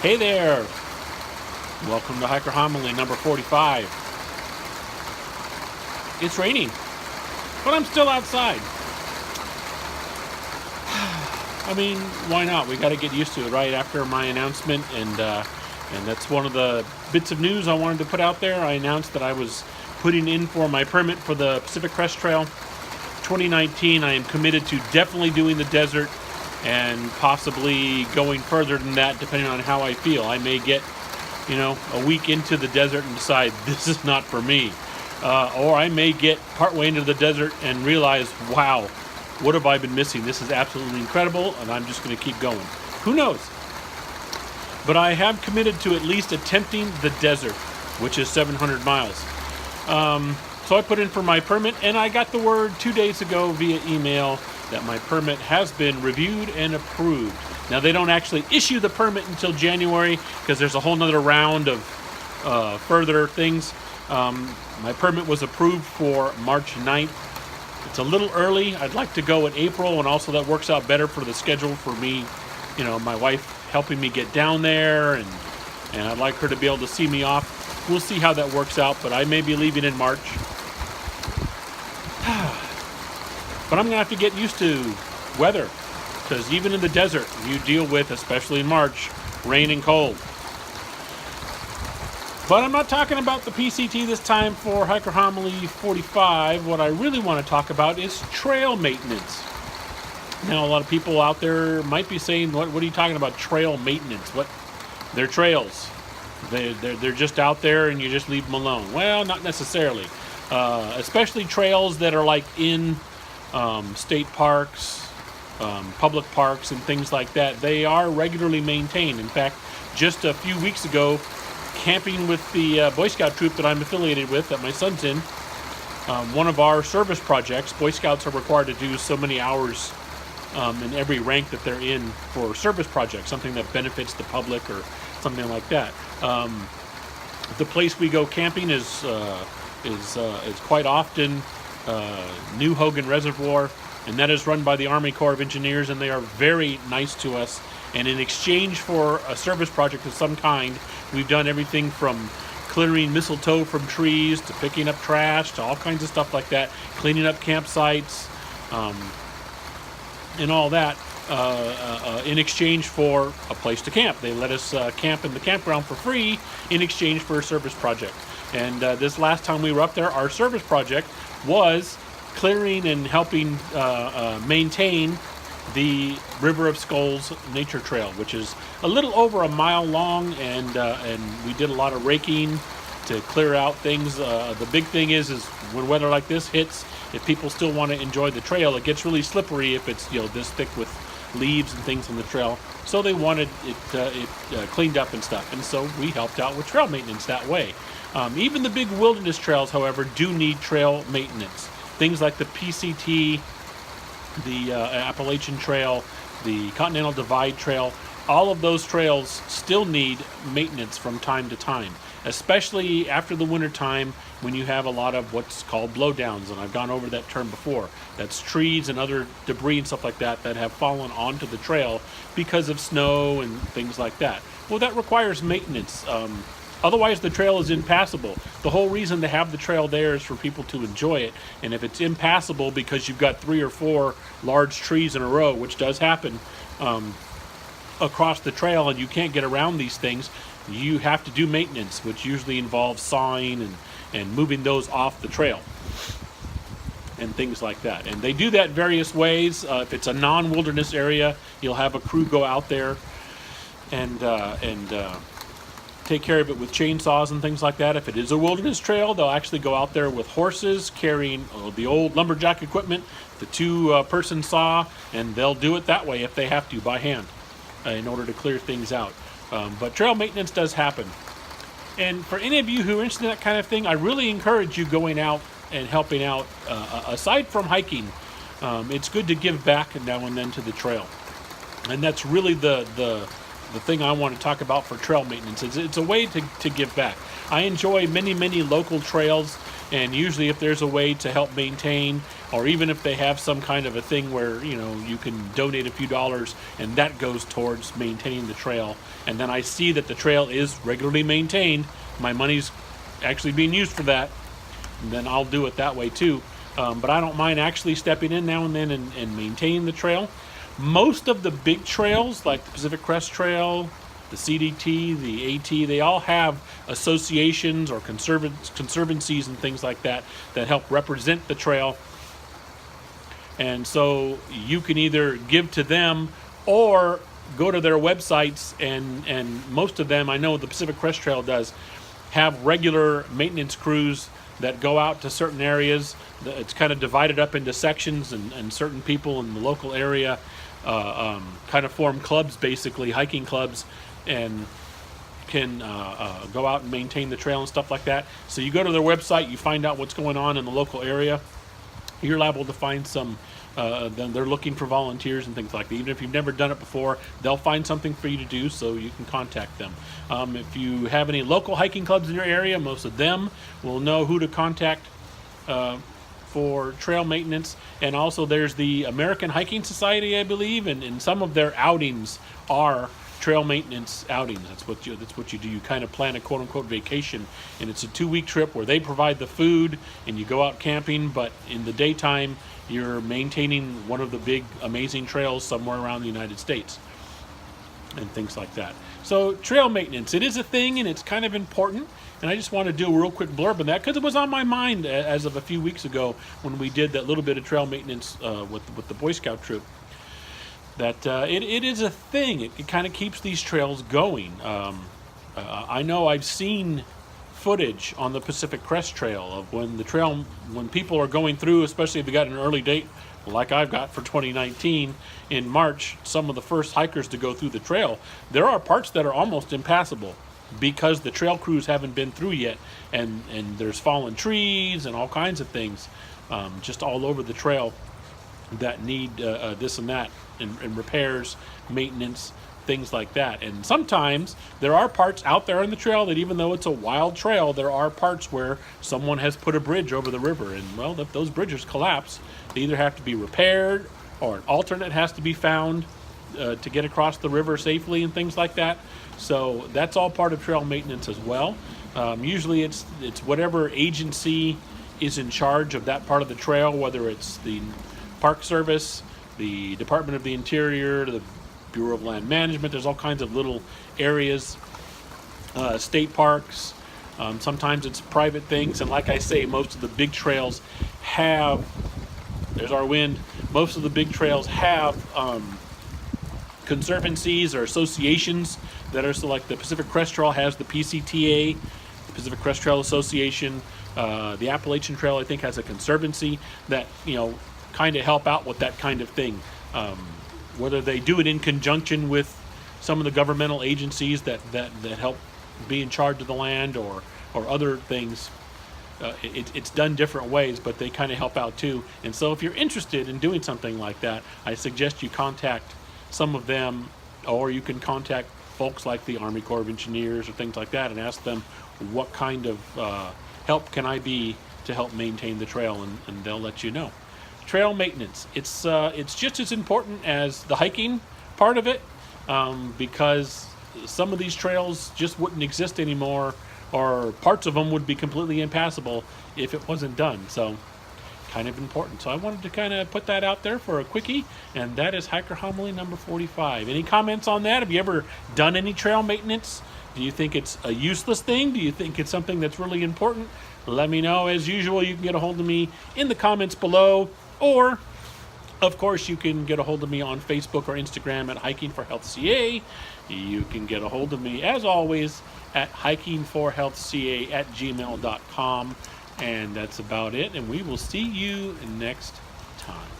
Hey there! Welcome to Hiker Homily number 45. It's raining, but I'm still outside. I mean, why not? We got to get used to it right after my announcement, and that's one of the bits of news I wanted to put out there. I announced that I was putting in for my permit for the Pacific Crest Trail 2019. I am committed to definitely doing the desert and possibly going further than that depending on how I feel. I may get, a week into the desert and decide this is not for me. Or I may get partway into the desert and realize, wow, what have I been missing? This is absolutely incredible, and I'm just going to keep going. Who knows? But I have committed to at least attempting the desert, which is 700 miles. So I put in for my permit, and I got the word 2 days ago via email that my permit has been reviewed and approved. Now, they don't actually issue the permit until January because there's a whole nother round of further things. My permit was approved for March 9th. It's a little early. I'd like to go in April, and also that works out better for the schedule for me, my wife helping me get down there, and I'd like her to be able to see me off. We'll see how that works out, but I may be leaving in March. But I'm going to have to get used to weather, because even in the desert, you deal with, especially in March, rain and cold. But I'm not talking about the PCT this time for Hiker Homily 45. What I really want to talk about is trail maintenance. Now, a lot of people out there might be saying, what are you talking about, trail maintenance? They're trails. They're just out there and you just leave them alone. Well, not necessarily. Especially trails that are like in state parks, public parks, and things like that. They are regularly maintained. In fact, just a few weeks ago, camping with the Boy Scout troop that I'm affiliated with, that my son's in, one of our service projects, Boy Scouts are required to do so many hours in every rank that they're in for service projects, something that benefits the public or something like that. The place we go camping is quite often New Hogan Reservoir, and that is run by the Army Corps of Engineers, and they are very nice to us. And in exchange for a service project of some kind, we've done everything from clearing mistletoe from trees to picking up trash to all kinds of stuff like that, cleaning up campsites, and all that in exchange for a place to camp. They let us camp in the campground for free in exchange for a service project. And this last time we were up there, our service project was clearing and helping maintain the River of Skulls Nature Trail, which is a little over a mile long, and we did a lot of raking to clear out things. The big thing is when weather like this hits, if people still want to enjoy the trail, it gets really slippery if it's this thick with leaves and things on the trail. So they wanted it cleaned up and stuff, and so we helped out with trail maintenance that way. Even the big wilderness trails, however, do need trail maintenance. Things like the PCT, the Appalachian Trail, the Continental Divide Trail, all of those trails still need maintenance from time to time, especially after the winter time when you have a lot of what's called blowdowns, and I've gone over that term before. That's trees and other debris and stuff like that that have fallen onto the trail because of snow and things like that. Well, that requires maintenance. Otherwise, the trail is impassable. The whole reason to have the trail there is for people to enjoy it. And if it's impassable because you've got 3 or 4 large trees in a row, which does happen across the trail, and you can't get around these things, you have to do maintenance, which usually involves sawing and moving those off the trail and things like that. And they do that various ways. If it's a non-wilderness area, you'll have a crew go out there and take care of it with chainsaws and things like that. If it is a wilderness trail, they'll actually go out there with horses carrying the old lumberjack equipment, the 2-person saw, and they'll do it that way if they have to by hand in order to clear things out. But trail maintenance does happen. And for any of you who are interested in that kind of thing, I really encourage you going out and helping out. Aside from hiking, it's good to give back now and then to the trail. And that's really the thing I want to talk about for trail maintenance. It's a way to give back. I enjoy many local trails, and usually if there's a way to help maintain or even if they have some kind of a thing where you can donate a few dollars and that goes towards maintaining the trail, and then I see that the trail is regularly maintained, my money's actually being used for that, and then I'll do it that way too. But I don't mind actually stepping in now and then and maintaining the trail. Most of the big trails, like the Pacific Crest Trail, the CDT, the AT, they all have associations or conservancies and things like that that help represent the trail. And so you can either give to them or go to their websites, and most of them, I know the Pacific Crest Trail does, have regular maintenance crews that go out to certain areas. It's kind of divided up into sections, and certain people in the local area kind of form clubs, basically hiking clubs, and can go out and maintain the trail and stuff like that. So you go to their website, you find out what's going on in the local area. You're liable to find some, then they're looking for volunteers and things like that. Even if you've never done it before, they'll find something for you to do, so you can contact them. If you have any local hiking clubs in your area, most of them will know who to contact for trail maintenance. And also there's the American Hiking Society, I believe, and some of their outings are trail maintenance outings. That's what you do. You kind of plan a quote-unquote vacation, and it's a 2-week trip where they provide the food and you go out camping, but in the daytime you're maintaining one of the big amazing trails somewhere around the United States and things like that. So trail maintenance, it is a thing, and it's kind of important, and I just want to do a real quick blurb on that because it was on my mind as of a few weeks ago when we did that little bit of trail maintenance with the Boy Scout troop. That it is a thing. It kind of keeps these trails going. I know I've seen footage on the Pacific Crest Trail of when people are going through, especially if they got an early date like I've got for 2019 in March, some of the first hikers to go through the trail. There are parts that are almost impassable because the trail crews haven't been through yet, and there's fallen trees and all kinds of things just all over the trail that need this and that, and repairs, maintenance, things like that. And sometimes there are parts out there on the trail that, even though it's a wild trail, there are parts where someone has put a bridge over the river, and well, if those bridges collapse, they either have to be repaired or an alternate has to be found to get across the river safely and things like that. So that's all part of trail maintenance as well. Usually it's whatever agency is in charge of that part of the trail, whether it's the Park Service, the Department of the Interior, the Bureau of Land Management. There's all kinds of little areas, state parks. Sometimes it's private things, and like I say, most of the big trails have, there's our wind, most of the big trails have conservancies or associations that are, so like the Pacific Crest Trail has the PCTA, the Pacific Crest Trail Association. The Appalachian Trail, I think, has a conservancy that kind of help out with that kind of thing. Whether they do it in conjunction with some of the governmental agencies that help be in charge of the land, or other things, it's done different ways, but they kind of help out too. And so if you're interested in doing something like that, I suggest you contact some of them, or you can contact folks like the Army Corps of Engineers or things like that and ask them what kind of help can I be to help maintain the trail, and they'll let you know. Trail maintenance, it's just as important as the hiking part of it, because some of these trails just wouldn't exist anymore, or parts of them would be completely impassable if it wasn't done. So kind of important. So I wanted to kind of put that out there for a quickie, and that is Hiker Homily number 45. Any comments on that? Have you ever done any trail maintenance? Do you think it's a useless thing? Do you think it's something that's really important? Let me know. As usual, you can get a hold of me in the comments below, or of course you can get a hold of me on Facebook or Instagram at Hiking for Health CA. You can get a hold of me, as always, at hikingforhealthca@gmail.com. And that's about it, and we will see you next time.